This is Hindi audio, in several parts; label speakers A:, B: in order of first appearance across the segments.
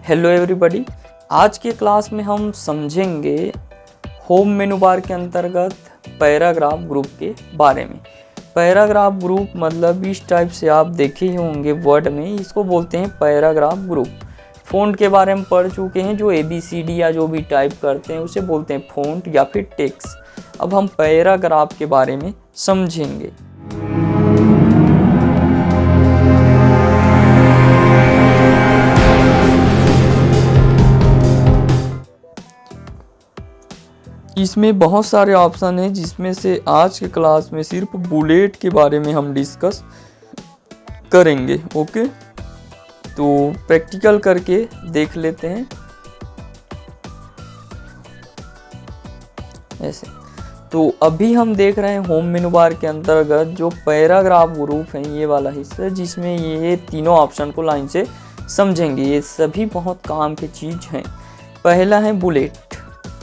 A: हेलो एवरीबॉडी, आज के क्लास में हम समझेंगे होम मेनू बार के अंतर्गत पैराग्राफ ग्रुप के बारे में। पैराग्राफ ग्रुप मतलब इस टाइप से आप देखे ही होंगे वर्ड में, इसको बोलते हैं पैराग्राफ ग्रुप। फ़ॉन्ट के बारे में पढ़ चुके हैं, जो ABCD या जो भी टाइप करते हैं उसे बोलते हैं फ़ॉन्ट या फिर टेक्स्ट। अब हम पैराग्राफ के बारे में समझेंगे। इसमें बहुत सारे ऑप्शन हैं, जिसमें से आज के क्लास में सिर्फ बुलेट के बारे में हम डिस्कस करेंगे। ओके, तो प्रैक्टिकल करके देख लेते हैं। ऐसे तो अभी हम देख रहे हैं होम मेनू बार के अंतर्गत जो पैराग्राफ ग्रुप है, ये वाला हिस्सा, जिसमें ये तीनों ऑप्शन को लाइन से समझेंगे। ये सभी बहुत काम की चीज़ हैं। पहला है बुलेट।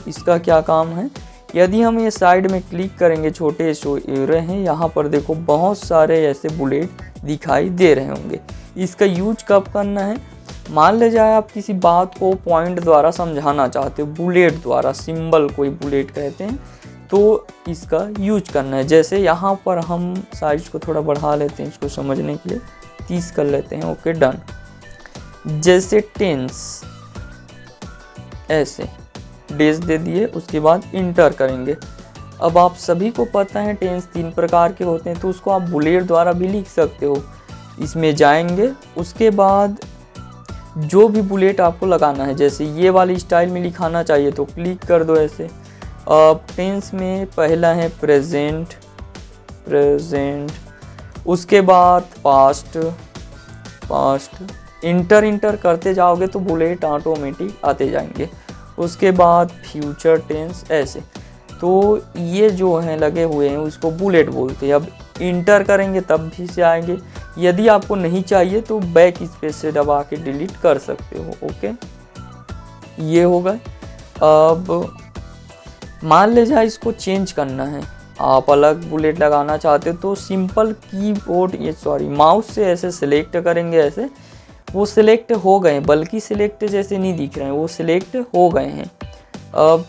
A: इसका क्या काम है? यदि हम ये साइड में क्लिक करेंगे, छोटे शो एरो हैं, यहाँ पर देखो बहुत सारे ऐसे बुलेट दिखाई दे रहे होंगे। इसका यूज कब करना है? मान ले जाए आप किसी बात को पॉइंट द्वारा समझाना चाहते हो, बुलेट द्वारा, सिंबल कोई बुलेट कहते हैं, तो इसका यूज करना है। जैसे यहाँ पर हम साइज को थोड़ा बढ़ा लेते हैं इसको समझने के लिए, 30 कर लेते हैं। Okay, done. जैसे टेंस, ऐसे डेज दे दिए, उसके बाद इंटर करेंगे। अब आप सभी को पता है टेंस 3 प्रकार के होते हैं, तो उसको आप बुलेट द्वारा भी लिख सकते हो। इसमें जाएंगे, उसके बाद जो भी बुलेट आपको लगाना है, जैसे ये वाली स्टाइल में लिखाना चाहिए तो क्लिक कर दो ऐसे। अब टेंस में पहला है प्रेजेंट, उसके बाद पास्ट, इंटर करते जाओगे तो बुलेट ऑटोमेटिक आते जाएंगे। उसके बाद फ्यूचर टेंस, ऐसे। तो ये जो हैं लगे हुए हैं उसको बुलेट बोलते हैं। अब इंटर करेंगे तब भी से आएंगे। यदि आपको नहीं चाहिए तो बैक स्पेस से दबा के डिलीट कर सकते हो। ओके, ये होगा। अब मान ले जाए इसको चेंज करना है, आप अलग बुलेट लगाना चाहते हो, तो सिंपल कीबोर्ड माउस से ऐसे सिलेक्ट करेंगे। ऐसे वो सिलेक्ट हो गए, बल्कि सिलेक्ट जैसे नहीं दिख रहे हैं, वो सिलेक्ट हो गए हैं। अब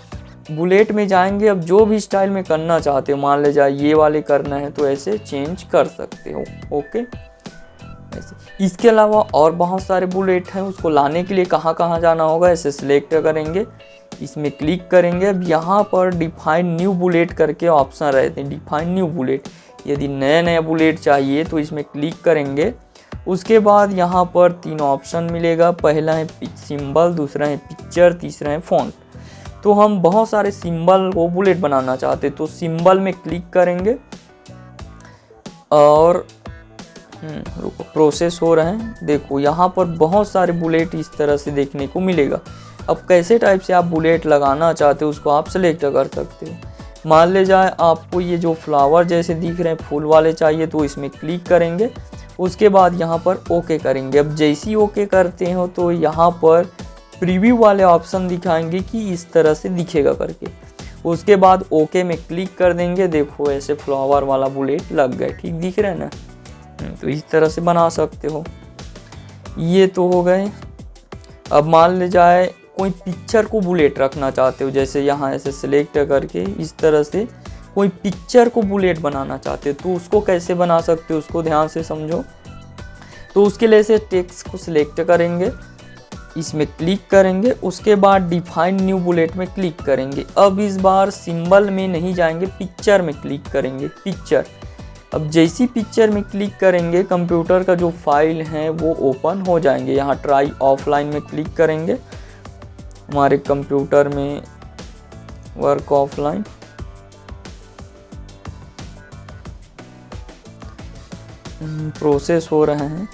A: बुलेट में जाएंगे, अब जो भी स्टाइल में करना चाहते हो, मान ले जाए ये वाले करना है तो ऐसे चेंज कर सकते हो। ओके, ऐसे। इसके अलावा और बहुत सारे बुलेट हैं, उसको लाने के लिए कहाँ कहाँ जाना होगा, ऐसे सिलेक्ट करेंगे, इसमें क्लिक करेंगे। अब यहाँ पर डिफाइन न्यू बुलेट करके ऑप्शन रहते हैं, डिफाइन न्यू बुलेट। यदि नया बुलेट चाहिए तो इसमें क्लिक करेंगे। उसके बाद यहाँ पर 3 ऑप्शन मिलेगा। पहला है सिंबल, दूसरा है पिक्चर, तीसरा है फॉन्ट। तो हम बहुत सारे सिंबल को बुलेट बनाना चाहते तो सिंबल में क्लिक करेंगे और रुको, प्रोसेस हो रहे हैं। देखो यहाँ पर बहुत सारे बुलेट इस तरह से देखने को मिलेगा। अब कैसे टाइप से आप बुलेट लगाना चाहते हो उसको आप सेलेक्ट कर सकते हो। मान ले जाए आपको ये जो फ्लावर जैसे दिख रहे हैं फूल वाले चाहिए, तो इसमें क्लिक करेंगे। उसके बाद यहाँ पर ओके करेंगे। अब जैसे ही ओके करते हो तो यहाँ पर प्रीव्यू वाले ऑप्शन दिखाएंगे कि इस तरह से दिखेगा करके। उसके बाद ओके में क्लिक कर देंगे। देखो ऐसे फ्लावर वाला बुलेट लग गए, ठीक दिख रहे हैं ना? तो इस तरह से बना सकते हो। ये तो हो गए। अब मान ले जाए कोई पिक्चर को बुलेट रखना चाहते हो, जैसे यहाँ ऐसे सिलेक्ट करके इस तरह से कोई पिक्चर को बुलेट बनाना चाहते हो, तो उसको कैसे बना सकते हो उसको ध्यान से समझो। तो उसके लिए से टेक्स्ट को सिलेक्ट करेंगे, इसमें क्लिक करेंगे। उसके बाद डिफाइन न्यू बुलेट में क्लिक करेंगे। अब इस बार सिंबल में नहीं जाएंगे, पिक्चर में क्लिक करेंगे, पिक्चर। अब जैसी पिक्चर में क्लिक करेंगे, कंप्यूटर का जो फाइल है वो ओपन हो जाएंगे। यहाँ ट्राई ऑफलाइन में क्लिक करेंगे, हमारे कंप्यूटर में वर्क ऑफलाइन, प्रोसेस हो रहे हैं।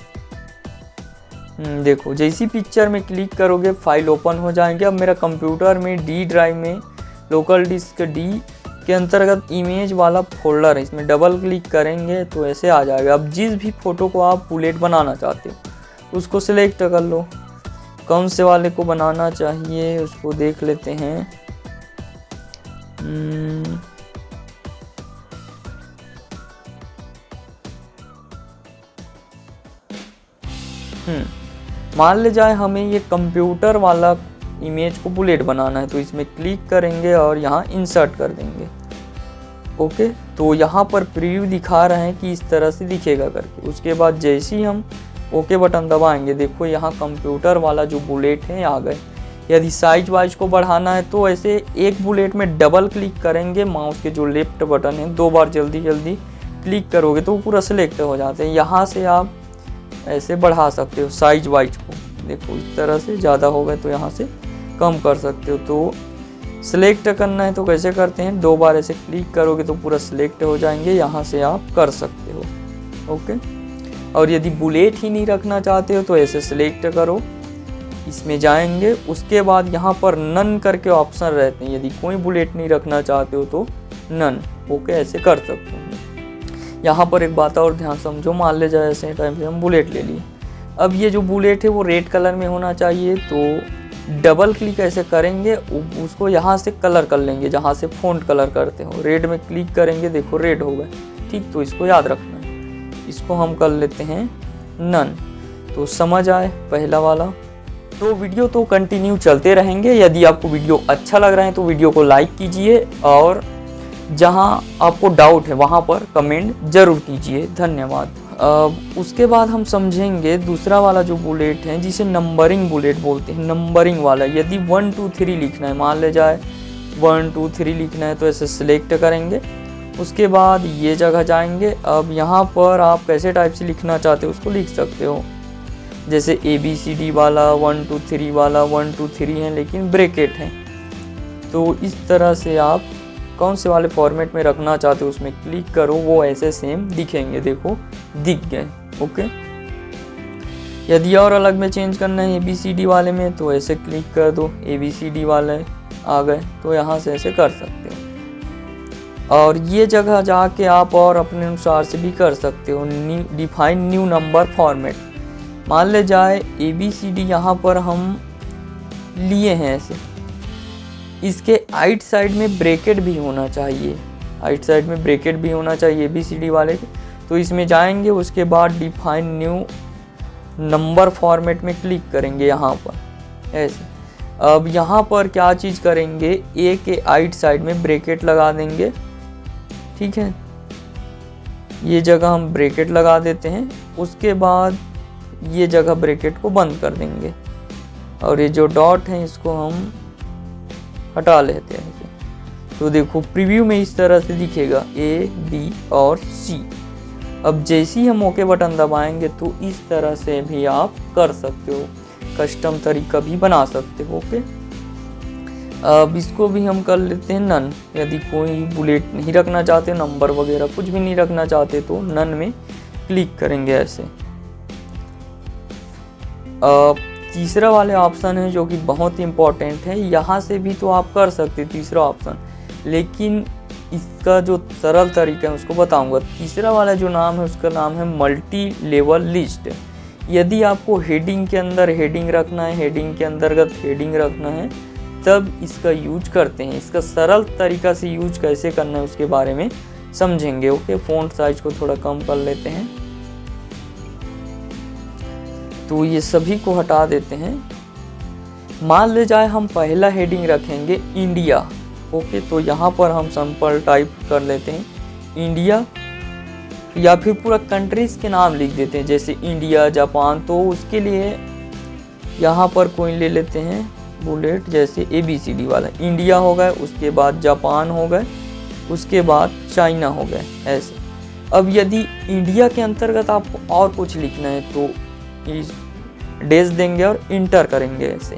A: देखो जैसी पिक्चर में क्लिक करोगे फाइल ओपन हो जाएंगे। अब मेरा कंप्यूटर में डी ड्राइव में लोकल डिस्क डी के अंतर्गत इमेज वाला फोल्डर है, इसमें डबल क्लिक करेंगे तो ऐसे आ जाएगा। अब जिस भी फोटो को आप बुलेट बनाना चाहते हो उसको सिलेक्ट कर लो। कौन से वाले को बनाना चाहिए उसको देख लेते हैं। मान ले जाए हमें ये कंप्यूटर वाला इमेज को बुलेट बनाना है, तो इसमें क्लिक करेंगे और यहाँ इंसर्ट कर देंगे। ओके, तो यहाँ पर प्रीव्यू दिखा रहे हैं कि इस तरह से दिखेगा करके। उसके बाद जैसे ही हम ओके बटन दबाएंगे, देखो यहाँ कंप्यूटर वाला जो बुलेट है आ गए। यदि साइज वाइज को बढ़ाना है तो ऐसे एक बुलेट में डबल क्लिक करेंगे, माउस के जो लेफ्ट बटन है 2 बार जल्दी जल्दी क्लिक करोगे तो वो पूरा सिलेक्ट हो जाते हैं। यहाँ से आप ऐसे बढ़ा सकते हो साइज वाइज को, देखो इस तरह से ज़्यादा हो गए तो यहाँ से कम कर सकते हो। तो सिलेक्ट करना है तो कैसे करते हैं, 2 बार ऐसे क्लिक करोगे तो पूरा सिलेक्ट हो जाएंगे, यहाँ से आप कर सकते हो। ओके, और यदि बुलेट ही नहीं रखना चाहते हो तो ऐसे सिलेक्ट करो, इसमें जाएंगे। उसके बाद यहाँ पर नन करके ऑप्शन रहते हैं, यदि कोई बुलेट नहीं रखना चाहते हो तो नन। ओके, ऐसे कर सकते हो। यहाँ पर एक बात और ध्यान समझो, मान ले जाए ऐसे टाइम से हम बुलेट ले लिए। अब ये जो बुलेट है वो रेड कलर में होना चाहिए, तो डबल क्लिक ऐसे करेंगे, उसको यहाँ से कलर कर लेंगे, जहाँ से फ़ॉन्ट कलर करते हो रेड में क्लिक करेंगे, देखो रेड हो गए। ठीक, तो इसको याद रखना है। इसको हम कर लेते हैं नन, तो समझ आए पहला वाला। तो वीडियो तो कंटिन्यू चलते रहेंगे। यदि आपको वीडियो अच्छा लग रहा है तो वीडियो को लाइक कीजिए, और जहाँ आपको डाउट है वहाँ पर कमेंट जरूर कीजिए। धन्यवाद। उसके बाद हम समझेंगे दूसरा वाला जो बुलेट है, जिसे नंबरिंग बुलेट बोलते हैं। नंबरिंग वाला, यदि 1 2 3 लिखना है, मान ले जाए 1 2 3 लिखना है तो ऐसे सिलेक्ट करेंगे। उसके बाद ये जगह जाएंगे। अब यहाँ पर आप कैसे टाइप से लिखना चाहते हो उसको लिख सकते हो, जैसे ABCD वाला 1 2 3 वाला 1 2 3 है लेकिन ब्रैकेट है। तो इस तरह से आप कौन से वाले फॉर्मेट में रखना चाहते हो उसमें क्लिक करो, वो ऐसे सेम दिखेंगे, देखो दिख गए। ओके, यदि और अलग में चेंज करना है ABCD वाले में तो ऐसे क्लिक कर दो, ABCD वाले आ गए, तो यहाँ से ऐसे कर सकते हो। और ये जगह जाके आप और अपने अनुसार से भी कर सकते हो। डिफाइन न्यू नंबर फॉर्मेट, मान ले जाए ABCD यहाँ पर हम लिए हैं ऐसे, इसके राइट साइड में ब्रैकेट भी होना चाहिए, राइट साइड में ब्रैकेट भी होना चाहिए ABCD वाले के। तो इसमें जाएंगे, उसके बाद डिफाइन न्यू नंबर फॉर्मेट में क्लिक करेंगे यहाँ पर ऐसे। अब यहाँ पर क्या चीज़ करेंगे, A के राइट साइड में ब्रैकेट लगा देंगे। ठीक है, ये जगह हम ब्रैकेट लगा देते हैं। उसके बाद ये जगह ब्रैकेट को बंद कर देंगे, और ये जो डॉट है इसको हम हटा लेते हैं। तो देखो प्रीव्यू में इस तरह से दिखेगा A, B और C। अब जैसे ही हम ओके बटन दबाएंगे तो इस तरह से भी आप कर सकते हो, कस्टम तरीका भी बना सकते हो। ओके, अब इसको भी हम कर लेते हैं नन। यदि कोई बुलेट नहीं रखना चाहते, नंबर वगैरह कुछ भी नहीं रखना चाहते तो नन में क्लिक करेंगे ऐसे। तीसरा वाले ऑप्शन है जो कि बहुत इंपॉर्टेंट है, यहाँ से भी तो आप कर सकते तीसरा ऑप्शन, लेकिन इसका जो सरल तरीका है उसको बताऊंगा। तीसरा वाला जो नाम है उसका नाम है मल्टी लेवल लिस्ट। यदि आपको हेडिंग के अंदर हेडिंग रखना है, हेडिंग के अंतर्गत हेडिंग रखना है, तब इसका यूज करते हैं। इसका सरल तरीका से यूज कैसे करना है उसके बारे में समझेंगे। ओके, फ़ॉन्ट साइज को थोड़ा कम कर लेते हैं, तो ये सभी को हटा देते हैं। मान ले जाए हम पहला हेडिंग रखेंगे इंडिया। ओके, तो यहाँ पर हम सिंपल टाइप कर लेते हैं इंडिया, या फिर पूरा कंट्रीज के नाम लिख देते हैं, जैसे इंडिया, जापान। तो उसके लिए यहाँ पर कोई ले लेते हैं बुलेट, जैसे ABCD वाला। इंडिया हो गए, उसके बाद जापान हो गए, उसके बाद चाइना हो गए ऐसे। अब यदि इंडिया के अंतर्गत आपको और कुछ लिखना है तो डैश देंगे और इंटर करेंगे ऐसे।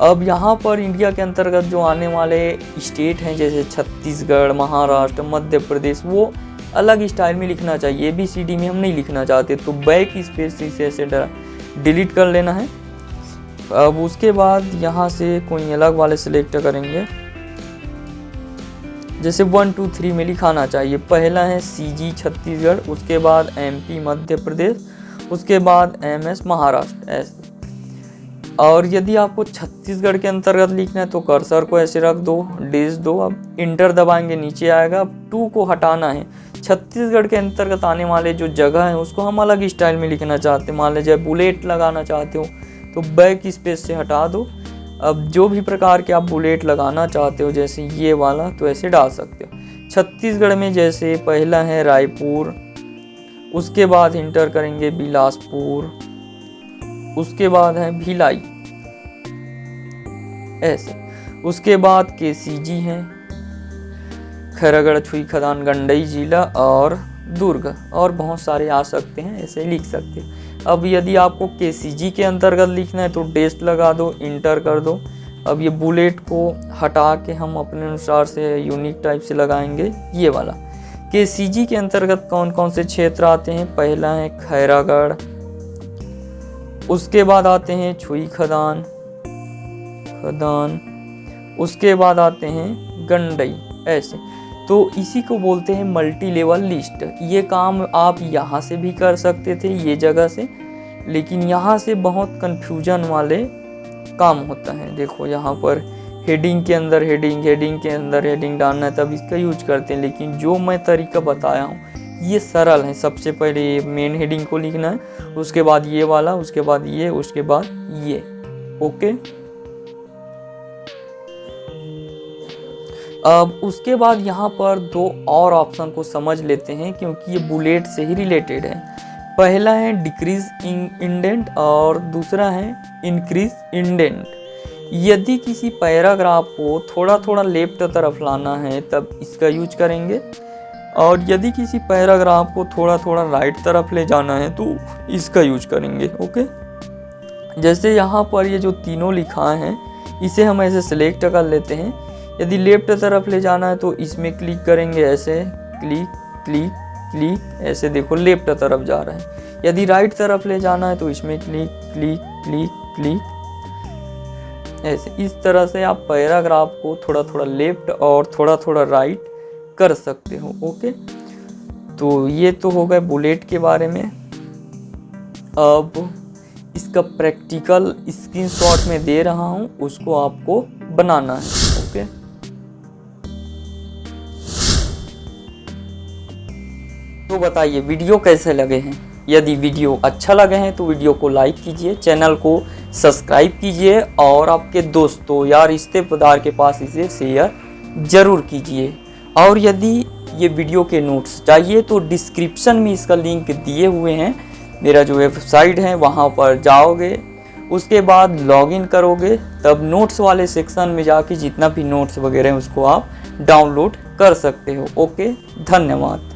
A: अब यहाँ पर इंडिया के अंतर्गत जो आने वाले स्टेट हैं, जैसे छत्तीसगढ़, महाराष्ट्र, मध्य प्रदेश, वो अलग स्टाइल में लिखना चाहिए। ABCD में हम नहीं लिखना चाहते, तो बैक स्पेस से ऐसे डिलीट कर लेना है। अब उसके बाद यहाँ से कोई अलग वाले सिलेक्ट करेंगे, जैसे 1 2 3 में लिखाना चाहिए। पहला है CG छत्तीसगढ़, उसके बाद MP मध्य प्रदेश, उसके बाद MS महाराष्ट्र ऐसे। और यदि आपको छत्तीसगढ़ के अंतर्गत लिखना है तो कर्सर को ऐसे रख दो, डैश दो, अब इंटर दबाएंगे नीचे आएगा। अब 2 को हटाना है। छत्तीसगढ़ के अंतर्गत आने वाले जो जगह है उसको हम अलग स्टाइल में लिखना चाहते हैं। मान लीजिए बुलेट लगाना चाहते हो तो बैक स्पेस से हटा दो। अब जो भी प्रकार के आप बुलेट लगाना चाहते हो, जैसे ये वाला, तो ऐसे डाल सकते हो। छत्तीसगढ़ में जैसे पहला है रायपुर, उसके बाद इंटर करेंगे बिलासपुर, उसके बाद है भिलाई, ऐसे। उसके बाद केसीजी है, खैरागढ़, छुई खदान, गंडई जिला और दुर्ग, और बहुत सारे आ सकते हैं, ऐसे लिख सकते हो। अब यदि आपको केसीजी के अंतर्गत लिखना है तो डेस्ट लगा दो, इंटर कर दो। अब ये बुलेट को हटा के हम अपने अनुसार से यूनिक टाइप से लगाएंगे ये वाला। केसीजी के अंतर्गत कौन कौन से क्षेत्र आते हैं? पहला है खैरागढ़, उसके बाद आते हैं छुई खदान, उसके बाद आते हैं गंडई, ऐसे। तो इसी को बोलते हैं मल्टी लेवल लिस्ट। ये काम आप यहाँ से भी कर सकते थे, ये जगह से, लेकिन यहाँ से बहुत कंफ्यूजन वाले काम होता है। देखो यहाँ पर हेडिंग के अंदर हेडिंग, हेडिंग के अंदर हेडिंग डालना है, तब इसका यूज करते हैं। लेकिन जो मैं तरीका बताया हूँ ये सरल है। सबसे पहले ये मेन हेडिंग को लिखना है, उसके बाद ये वाला, उसके बाद ये, उसके बाद ये। ओके, अब उसके बाद यहाँ पर दो और ऑप्शन को समझ लेते हैं, क्योंकि ये बुलेट से ही रिलेटेड है। पहला है डिक्रीज इंडेंट और दूसरा है इंक्रीज इंडेंट। यदि किसी पैराग्राफ को थोड़ा थोड़ा लेफ्ट तरफ लाना है तब इसका यूज करेंगे, और यदि किसी पैराग्राफ को थोड़ा थोड़ा राइट तरफ ले जाना है तो इसका यूज करेंगे। ओके, जैसे यहाँ पर ये जो तीनों लिखा है इसे हम ऐसे सिलेक्ट कर लेते हैं। यदि लेफ्ट तरफ ले जाना है तो इसमें क्लिक करेंगे, ऐसे क्लिक क्लिक क्लिक, ऐसे देखो लेफ्ट तरफ जा रहा है। यदि राइट तरफ ले जाना है तो इसमें क्लिक क्लिक क्लिक क्लिक, ऐसे। इस तरह से आप पैराग्राफ को थोड़ा थोड़ा लेफ्ट और थोड़ा थोड़ा राइट कर सकते हो। ओके, तो ये तो हो गए बुलेट के बारे में। अब इसका प्रैक्टिकल स्क्रीनशॉट में दे रहा हूँ, उसको आपको बनाना है। ओके, तो बताइए वीडियो कैसे लगे हैं। यदि वीडियो अच्छा लगे हैं तो वीडियो को लाइक कीजिए, चैनल को सब्सक्राइब कीजिए और आपके दोस्तों या रिश्तेदार के पास इसे शेयर जरूर कीजिए। और यदि ये वीडियो के नोट्स चाहिए तो डिस्क्रिप्शन में इसका लिंक दिए हुए हैं। मेरा जो वेबसाइट है वहाँ पर जाओगे, उसके बाद लॉगिन करोगे, तब नोट्स वाले सेक्शन में जाके जितना भी नोट्स वगैरह हैं उसको आप डाउनलोड कर सकते हो। ओके, धन्यवाद।